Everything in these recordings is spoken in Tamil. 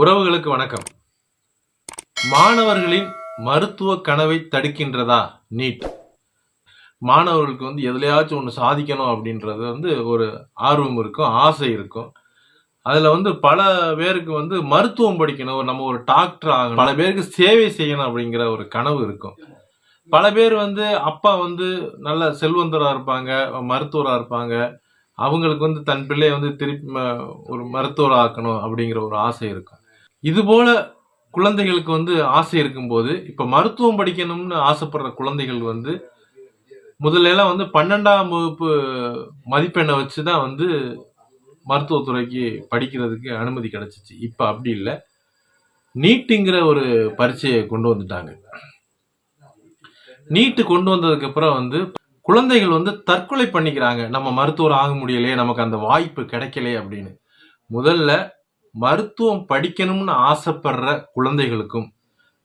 உறவுகளுக்கு வணக்கம். மாணவர்களின் மருத்துவ கனவை தடுக்கின்றதா நீட்? மாணவர்களுக்கு எதுலையாச்சும் ஒன்று சாதிக்கணும் அப்படின்றது ஒரு ஆர்வம் இருக்கும், ஆசை இருக்கும். அதில் பல பேருக்கு மருத்துவம் படிக்கணும், நம்ம ஒரு டாக்டர் ஆகணும், பல பேருக்கு சேவை செய்யணும் அப்படிங்கிற ஒரு கனவு இருக்கும். பல பேர் அப்பா நல்ல செல்வந்தராக இருப்பாங்க, மருத்துவராக இருப்பாங்க. அவங்களுக்கு தன் பிள்ளையை திருப்பி ஒரு மருத்துவராக ஆக்கணும் அப்படிங்கிற ஒரு ஆசை இருக்கும். இது போல குழந்தைகளுக்கு ஆசை இருக்கும்போது இப்ப மருத்துவம் படிக்கணும்னு ஆசைப்படுற குழந்தைகள் முதல்ல எல்லாம் 12ஆம் வகுப்பு மதிப்பெண்ணை வச்சுதான் மருத்துவத்துறைக்கு படிக்கிறதுக்கு அனுமதி கிடைச்சிச்சு. இப்ப அப்படி இல்லை, நீட்டுங்கிற ஒரு பரீட்சையை கொண்டு வந்துட்டாங்க. நீட்டு கொண்டு வந்ததுக்கு அப்புறம் குழந்தைகள் தற்கொலை பண்ணிக்கிறாங்க. நம்ம மருத்துவர் ஆக முடியலையே, நமக்கு அந்த வாய்ப்பு கிடைக்கலையே அப்படின்னு. முதல்ல மருத்துவம் படிக்கணும்னு ஆசைப்படுற குழந்தைகளுக்கும்,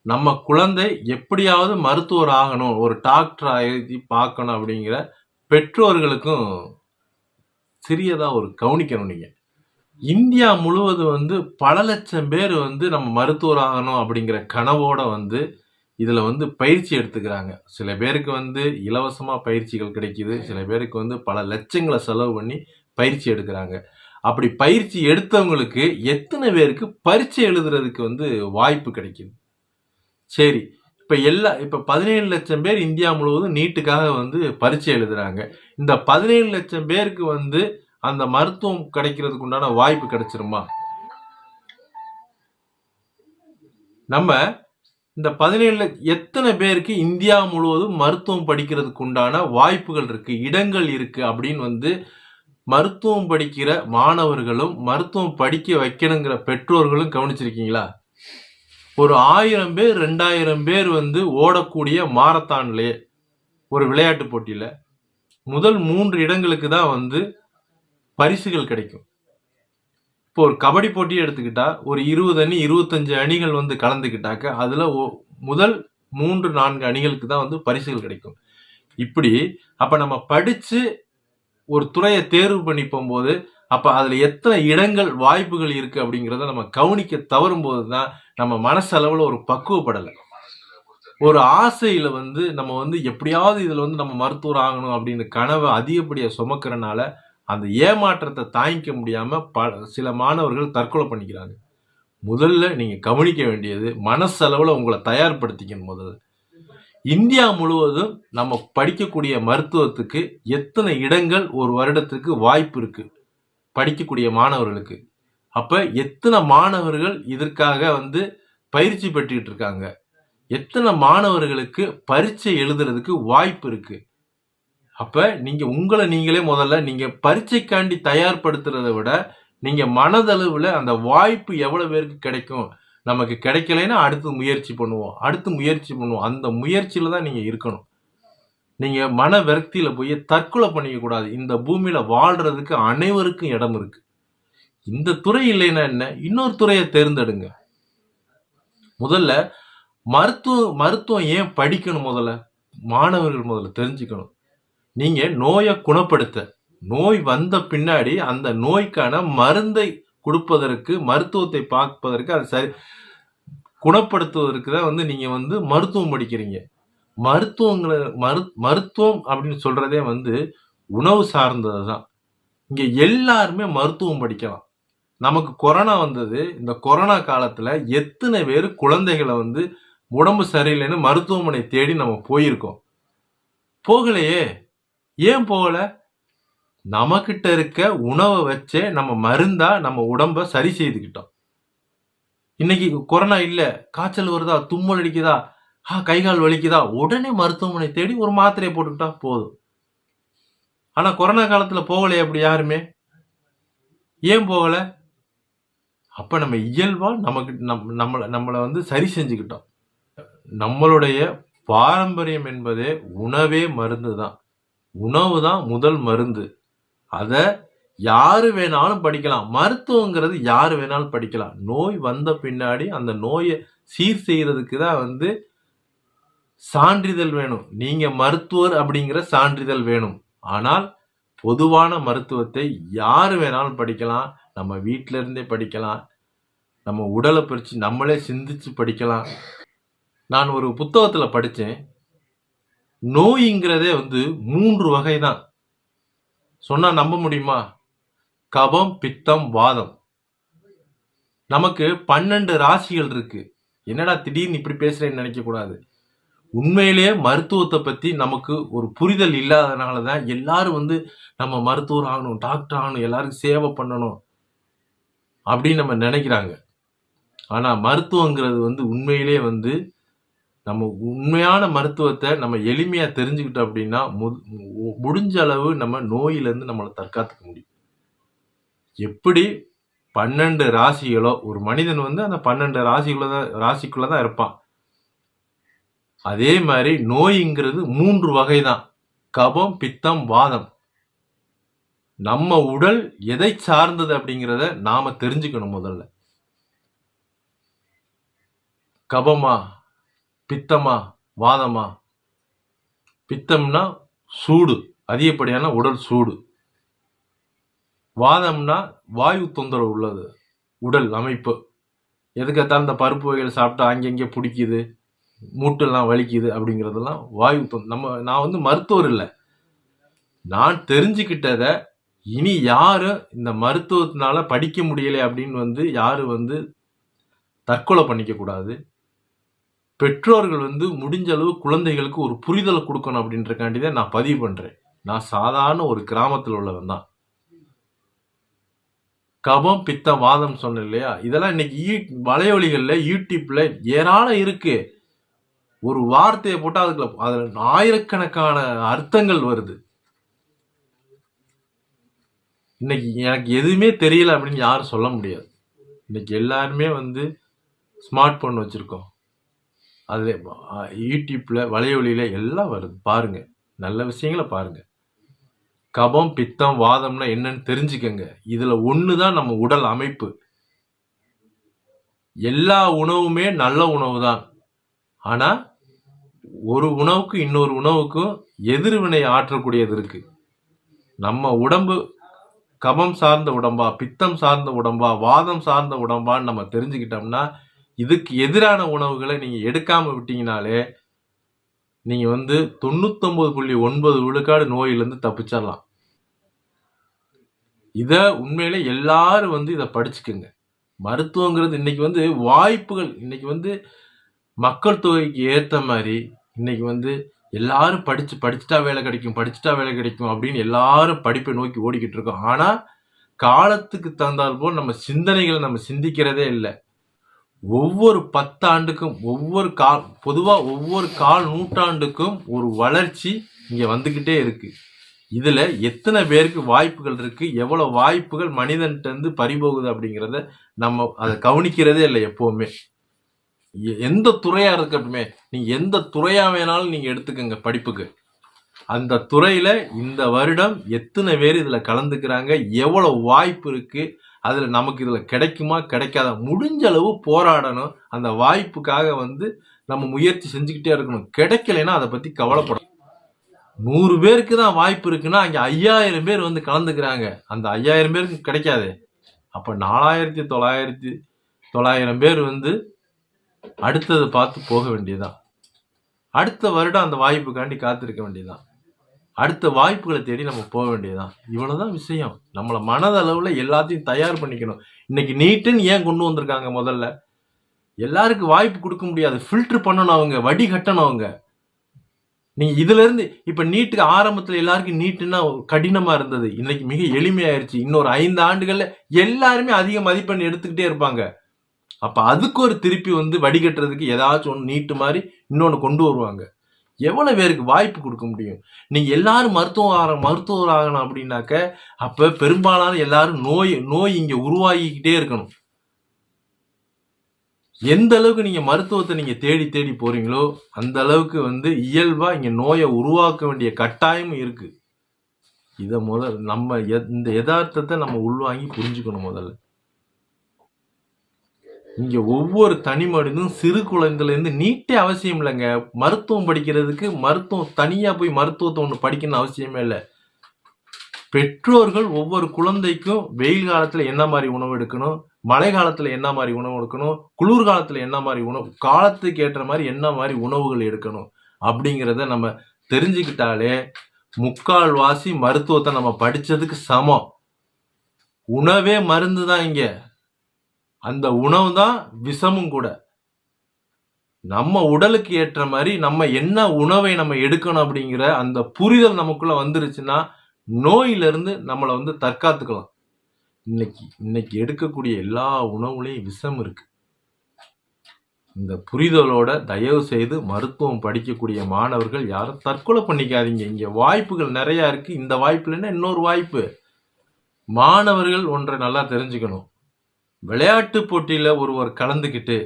நம்ம குழந்தை எப்படியாவது மருத்துவர் ஆகணும், ஒரு டாக்டர் எழுதி பார்க்கணும் அப்படிங்கிற பெற்றோர்களுக்கும் சிறியதா ஒரு கவனிக்கணும். நீங்க இந்தியா முழுவதும் பல லட்சம் பேர் நம்ம மருத்துவர் ஆகணும் அப்படிங்கிற கனவோட இதுல பயிற்சி எடுத்துக்கிறாங்க. சில பேருக்கு இலவசமா பயிற்சிகள் கிடைக்குது, சில பேருக்கு பல லட்சங்களை செலவு பண்ணி பயிற்சி எடுக்கிறாங்க. அப்படி பயிற்சி எடுத்தவங்களுக்கு எத்தனை பேருக்கு பரீட்சை எழுதுறதுக்கு வாய்ப்பு கிடைக்குது? சரி, இப்ப 17 லட்சம் பேர் இந்தியா முழுவதும் நீட்டுக்காக பரீட்சை எழுதுறாங்க. இந்த 17 லட்சம் பேருக்கு அந்த மருத்துவம் கிடைக்கிறதுக்கு உண்டான வாய்ப்பு கிடைச்சிருமா? நம்ம இந்த 17 எத்தனை பேருக்கு இந்தியா முழுவதும் மருத்துவம் படிக்கிறதுக்கு உண்டான வாய்ப்புகள் இருக்கு, இடங்கள் இருக்கு அப்படின்னு மருத்துவம் படிக்கிற மாணவர்களும் மருத்துவம் படிக்க வைக்கணுங்கிற பெற்றோர்களும் கவனிச்சிருக்கீங்களா? ஒரு 1000 பேர் 2000 பேர் ஓடக்கூடிய மாரத்தான்லயே ஒரு விளையாட்டு போட்டியில முதல் 3 இடங்களுக்கு தான் பரிசுகள் கிடைக்கும். இப்போ ஒரு கபடி போட்டியை எடுத்துக்கிட்டா ஒரு 20 அணி 25 அணிகள் கலந்துக்கிட்டாக்க அதுல முதல் 3-4 அணிகளுக்கு தான் பரிசுகள் கிடைக்கும். இப்படி அப்ப நம்ம படிச்சு ஒரு துறையை தேர்வு பண்ணி போகும்போது அப்ப அதுல எத்தனை இடங்கள் வாய்ப்புகள் இருக்கு அப்படிங்கிறத நம்ம கவனிக்க தவறும் போதுதான் நம்ம மனசளவுல ஒரு பக்குவப்படலை. ஒரு ஆசையில நம்ம எப்படியாவது இதுல நம்ம மருத்துவர் ஆகணும் அப்படின்னு கனவை அதிகப்படியா சுமக்கிறனால அந்த ஏமாற்றத்தை தாங்கிக்க முடியாம சில மாணவர்கள் தற்கொலை பண்ணிக்கிறாங்க. முதல்ல நீங்க கவனிக்க வேண்டியது மனசளவுல உங்களை தயார்படுத்திக்கணும். முதல்ல இந்தியா முழுவதும் நம்ம படிக்கக்கூடிய மருத்துவத்துக்கு எத்தனை இடங்கள் ஒரு வருடத்துக்கு வாய்ப்பு இருக்கு படிக்கக்கூடிய மாணவர்களுக்கு. அப்ப எத்தனை மாணவர்கள் இதற்காக பயிற்சி பெற்றுக்கிட்டு இருக்காங்க, எத்தனை மாணவர்களுக்கு பரீட்சை எழுதுறதுக்கு வாய்ப்பு இருக்கு. அப்ப நீங்க உங்களை நீங்களே முதல்ல நீங்க பரீட்சைக்காண்டி தயார்படுத்துறதை விட நீங்க மனதளவுல அந்த வாய்ப்பு எவ்வளவு பேருக்கு கிடைக்கும், நமக்கு கிடைக்கலைன்னா அடுத்து முயற்சி பண்ணுவோம், அந்த முயற்சியில தான் நீங்க இருக்கணும். நீங்க மன விரக்தியில போய் தற்கொலை பண்ணிக்க கூடாது. இந்த பூமியில வாழ்றதுக்கு அனைவருக்கும் இடம் இருக்கு. இந்த துறை இல்லைன்னா என்ன, இன்னொரு துறையை தேர்ந்தெடுங்க. முதல்ல மருத்துவம் ஏன் படிக்கணும், முதல்ல மாணவர்கள் முதல்ல தெரிஞ்சுக்கணும். நீங்க நோயை குணப்படுத்த, நோய் வந்த பின்னாடி அந்த நோய்க்கான மருந்தை கொடுப்பதற்கு, மருத்துவத்தை பார்ப்பதற்கு, அது சரி குணப்படுத்துவதற்கு தான் நீங்க மருத்துவம் படிக்கிறீங்க. மருத்துவம் அப்படின்னு சொல்றதே உணவு சார்ந்தது தான். இங்க எல்லாருமே மருத்துவம் படிக்கலாம். நமக்கு கொரோனா வந்தது, இந்த கொரோனா காலத்துல எத்தனை பேர் குழந்தைகளை உடம்பு சரியில்லைன்னு மருத்துவமனை தேடி நம்ம போயிருக்கோம். போகலையே. ஏன் போகல? நமக்கிட்ட இருக்க உணவை வச்சே நம்ம மருந்தா நம்ம உடம்ப சரி செய்துக்கிட்டோம். இன்னைக்கு கொரோனா இல்ல, காய்ச்சல் வருதா, தும்மல் அடிக்குதா, கை கால் வலிக்குதா, உடனே மருத்துவமனை தேடி ஒரு மாத்திரையை போட்டுக்கிட்டா போதும். ஆனா கொரோனா காலத்துல போகலையே அப்படி யாருமே. ஏன் போகல? அப்ப நம்ம இயல்பா நமக்கு நம்மளை சரி செஞ்சுக்கிட்டோம். நம்மளுடைய பாரம்பரியம் என்பதே உணவே மருந்து தான். உணவு தான் முதல் மருந்து. அத யாரு வேணாலும் படிக்கலாம். மருத்துவங்கிறது யாரு வேணாலும் படிக்கலாம். நோய் வந்த பின்னாடி அந்த நோயை சீர் செய்யறதுக்கு தான் சான்றிதழ் வேணும். நீங்க மருத்துவர் அப்படிங்கிற சான்றிதழ் வேணும். ஆனால் பொதுவான மருத்துவத்தை யாரு வேணாலும் படிக்கலாம். நம்ம வீட்டில இருந்தே படிக்கலாம். நம்ம உடலை பறிச்சு நம்மளே சிந்திச்சு படிக்கலாம். நான் ஒரு புத்தகத்துல படிச்சேன், நோய்ங்கிறதே வந்து 3 வகை தான். சொன்னா நம்ப முடியுமா? கபம், பித்தம், வாதம். நமக்கு 12 ராசிகள் இருக்கு. என்னடா திடீர்னு இப்படி பேசுறேன்னு நினைக்க கூடாது. உண்மையிலேயே மருத்துவத்தை பத்தி நமக்கு ஒரு புரிதல் இல்லாதனாலதான் எல்லாரும் வந்து நம்ம மருத்துவர் ஆகணும், டாக்டர் ஆகணும், எல்லாருக்கும் சேவை பண்ணணும் அப்படின்னு நம்ம நினைக்கிறாங்க. ஆனா மருத்துவங்கிறது வந்து உண்மையிலே வந்து நம்ம உண்மையான மருத்துவத்தை நம்ம எளிமையா தெரிஞ்சுக்கிட்டோம் அப்படின்னா முடிஞ்ச அளவு நம்ம நோயிலிருந்து நம்மளை தற்காத்துக்க முடியும். எப்படி 12 ராசிகளோ, ஒரு மனிதன் வந்து அந்த 12 ராசிக்குள்ளதான் இருப்பான். அதே மாதிரி நோய்ங்கிறது 3 வகை தான். கபம், பித்தம், வாதம். நம்ம உடல் எதை சார்ந்தது அப்படிங்கிறத நாம தெரிஞ்சுக்கணும். முதல்ல கபமா, பித்தமா, வாதமா? பித்தம்னா சூடு, அதிகப்படியான உடல் சூடு. வாதம்னா வாயு தொந்தரவு உள்ளது உடல் அமைப்பு. எதுக்கத்தான் இந்த பருப்பு வகைகள் சாப்பிட்டா அங்கங்கே பிடிக்குது, மூட்டெல்லாம் வலிக்குது அப்படிங்கிறதெல்லாம் வாயு நான் வந்து மருத்துவர் இல்லை. நான் தெரிஞ்சுக்கிட்டத இனி யாரும் இந்த மருத்துவத்தினால படிக்க முடியலை அப்படின்னு வந்து யாரும் வந்து தற்கொலை பண்ணிக்க கூடாது. பெற்றோர்கள் வந்து முடிஞ்ச அளவு குழந்தைகளுக்கு ஒரு புரிதலை கொடுக்கணும் அப்படின்றக்காண்டிதான் நான் பதிவு பண்றேன். நான் சாதாரண ஒரு கிராமத்தில் உள்ளவன் தான். கபம், பித்தம், வாதம் சொன்னேன் இல்லையா? இதெல்லாம் இன்னைக்கு வலையொலிகள்ல, யூடியூப்ல ஏராளம் இருக்கு. ஒரு வார்த்தையை போட்டா அதுல ஆயிரக்கணக்கான அர்த்தங்கள் வருது. இன்னைக்கு எனக்கு எதுவுமே தெரியல அப்படின்னு யாரும் சொல்ல முடியாது. இன்னைக்கு எல்லாருமே வந்து ஸ்மார்ட் போன் வச்சிருக்கோம். அதுல யூடியூப்ல வலையொலியில எல்லாம் வருது. பாருங்க, நல்ல விஷயங்களை பாருங்க. கபம், பித்தம், வாதம்னா என்னன்னு தெரிஞ்சுக்கங்க. இதுல ஒண்ணுதான் நம்ம உடல் அமைப்பு. எல்லா உணவுமே நல்ல உணவு தான். ஆனா ஒரு உணவுக்கு இன்னொரு உணவுக்கும் எதிர்வினை ஆற்றக்கூடியது இருக்கு. நம்ம உடம்பு கபம் சார்ந்த உடம்பா, பித்தம் சார்ந்த உடம்பா, வாதம் சார்ந்த உடம்பான்னு நம்ம தெரிஞ்சுக்கிட்டோம்னா இதுக்கு எதிரான உணவுகளை நீங்க எடுக்காம விட்டீங்கனாலே நீங்க வந்து 99.9 நோயிலிருந்து தப்பிச்சிடலாம். இத உண்மையில எல்லாரும் வந்து இதை படிச்சுக்குங்க. மருத்துவங்கிறது இன்னைக்கு வந்து வாய்ப்புகள், இன்னைக்கு வந்து மக்கள் தொகைக்கு ஏத்த மாதிரி இன்னைக்கு வந்து எல்லாரும் படிச்சுட்டா வேலை கிடைக்கும் அப்படின்னு எல்லாரும் படிப்பை நோக்கி ஓடிக்கிட்டு இருக்கோம். ஆனா காலத்துக்கு தகுந்தால் போல் நம்ம சிந்தனைகளை நம்ம சிந்திக்கிறதே இல்லை. ஒவ்வொரு 10 ஆண்டுக்கும் பொதுவா ஒவ்வொரு கால் நூற்றாண்டுக்கும் ஒரு வளர்ச்சி இங்க வந்துகிட்டே இருக்கு. இதுல எத்தனை பேருக்கு வாய்ப்புகள் இருக்கு, எவ்வளவு வாய்ப்புகள் மனிதன்கிட்ட இருந்து பறிபோகுது அப்படிங்கிறத நம்ம அதை கவனிக்கிறதே இல்லை எப்பவுமே. எந்த துறையா இருக்கட்டுமே, நீங்க எந்த துறையா வேணாலும் நீங்க எடுத்துக்கங்க படிப்புக்கு. அந்த துறையில இந்த வருடம் எத்தனை பேர் இதுல கலந்துக்கிறாங்க, எவ்வளவு வாய்ப்பு இருக்கு, அதுல நமக்கு இதுல கிடைக்குமா கிடைக்காத, முடிஞ்ச அளவு போராடணும். அந்த வாய்ப்புக்காக வந்து நம்ம முயற்சி செஞ்சுக்கிட்டே இருக்கணும். கிடைக்கலைன்னா அதை பத்தி கவலைப்படணும். 100 பேருக்கு தான் வாய்ப்பு இருக்குன்னா அங்க 5000 பேர் வந்து கலந்துக்கிறாங்க. அந்த 5000 பேருக்கு கிடைக்காது. அப்ப 4900 பேர் வந்து அடுத்ததை பார்த்து போக வேண்டியதுதான். அடுத்த வருடம் அந்த வாய்ப்புக்காண்டி காத்திருக்க வேண்டியதுதான். அடுத்த வாய்ப்புகளை தேடி நம்ம போக வேண்டியதுதான். இவ்வளவுதான் விஷயம். நம்மள மனதளவுல எல்லாத்தையும் தயார் பண்ணிக்கணும். இன்னைக்கு நீட்டுன்னு ஏன் கொண்டு வந்திருக்காங்க? முதல்ல எல்லாருக்கும் வாய்ப்பு கொடுக்க முடியாது, ஃபில்டர் பண்ணணும், அவங்க வடி கட்டணும். அவங்க நீங்க இதுல இருந்து இப்ப நீட்டுக்கு ஆரம்பத்துல எல்லாருக்கும் நீட்டுன்னா கடினமா இருந்தது, இன்னைக்கு மிக எளிமையாயிருச்சு. இன்னொரு 5 ஆண்டுகள்ல எல்லாருமே அதிக மதிப்பெண் எடுத்துக்கிட்டே இருப்பாங்க. அப்ப அதுக்கு ஒரு திருப்பி வந்து வடிகட்டுறதுக்கு ஏதாச்சும் ஒன்று நீட்டு மாதிரி இன்னொன்னு கொண்டு வருவாங்க. எவ்வளவு பேருக்கு வாய்ப்பு கொடுக்க முடியும்? நீங்க எல்லாரும் மருத்துவர் ஆகணும் அப்படின்னாக்க அப்ப பெரும்பாலான எல்லாரும் நோய் இங்க உருவாகிக்கிட்டே இருக்கணும். எந்த அளவுக்கு நீங்க மருத்துவத்தை நீங்க தேடி தேடி போறீங்களோ அந்த அளவுக்கு வந்து இயல்பா இங்க நோயை உருவாக்க வேண்டிய கட்டாயமும் இருக்கு. இத நம்ம இந்த யதார்த்தத்தை நம்ம உள்வாங்கி புரிஞ்சுக்கணும். முதல்ல இங்க ஒவ்வொரு தனி மனிதனும் சிறு குழந்தைல இருந்து நீட்டே அவசியம் இல்லைங்க. மருத்துவம் படிக்கிறதுக்கு மருத்துவம் தனியா போய் மருத்துவத்தை ஒண்ணு படிக்கணும்னு அவசியமே இல்லை. பெற்றோர்கள் ஒவ்வொரு குழந்தைக்கும் வெயில் காலத்துல என்ன மாதிரி உணவு எடுக்கணும், மழை காலத்துல என்ன மாதிரி உணவு எடுக்கணும், குளிர் காலத்துல என்ன மாதிரி உணவு, காலத்துக்கு ஏற்ற மாதிரி என்ன மாதிரி உணவுகள் எடுக்கணும் அப்படிங்கிறத நம்ம தெரிஞ்சுக்கிட்டாலே முக்கால்வாசி மருத்துவத்தை நம்ம படிச்சதுக்கு சமம். உணவே மருந்து தான் இங்க. அந்த உணவு தான் விஷமும் கூட. நம்ம உடலுக்கு ஏற்ற மாதிரி நம்ம என்ன உணவை நம்ம எடுக்கணும் அப்படிங்கிற அந்த புரிதல் நமக்குள்ள வந்துருச்சுன்னா நோயிலிருந்து நம்மளை வந்து தற்காத்துக்கலாம். இன்னைக்கு எடுக்கக்கூடிய எல்லா உணவுலையும் விஷம் இருக்கு. இந்த புரிதலோட தயவு செய்து மருத்துவம் படிக்கக்கூடிய மாணவர்கள் யாரும் தற்கொலை பண்ணிக்காதீங்க. இங்க வாய்ப்புகள் நிறைய இருக்கு. இந்த வாய்ப்பு இல்லைன்னா இன்னொரு வாய்ப்பு. மாணவர்கள் ஒன்றை நல்லா தெரிஞ்சுக்கணும். விளையாட்டு போட்டியில ஒருவர் கலந்துக்கிட்டு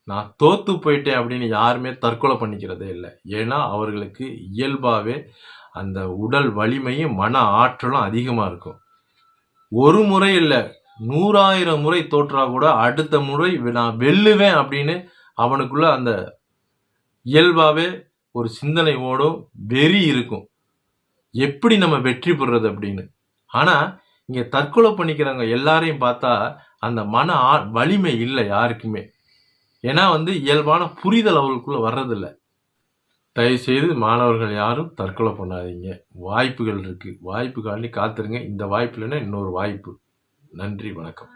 நான் தோத்து போயிட்டேன் அப்படின்னு யாருமே தற்கொலை பண்ணிக்கிறதே இல்லை. ஏன்னா அவர்களுக்கு இயல்பாகவே அந்த உடல் வலிமையும் மன ஆற்றலும் அதிகமாக இருக்கும். ஒரு முறை இல்லை, 100,000 முறை தோற்றா கூட அடுத்த முறை நான் வெல்லுவேன் அப்படின்னு அவனுக்குள்ள அந்த இயல்பாகவே ஒரு சிந்தனை ஓடும், வெறி இருக்கும், எப்படி நம்ம வெற்றி பெறுறது அப்படின்னு. ஆனால் இங்கே தற்கொலை பண்ணிக்கிறவங்க எல்லாரையும் பார்த்தா அந்த மன வலிமை இல்லை யாருக்குமே. ஏன்னா இயல்பான புரிதல் அவர்களுக்குள்ள வர்றதில்லை. தயவுசெய்து மாணவர்கள் யாரும் தற்கொலை பண்ணாதீங்க. வாய்ப்புகள் இருக்கு. வாய்ப்புக்காண்டி காத்துருங்க. இந்த வாய்ப்பு இல்லைன்னா இன்னொரு வாய்ப்பு. நன்றி, வணக்கம்.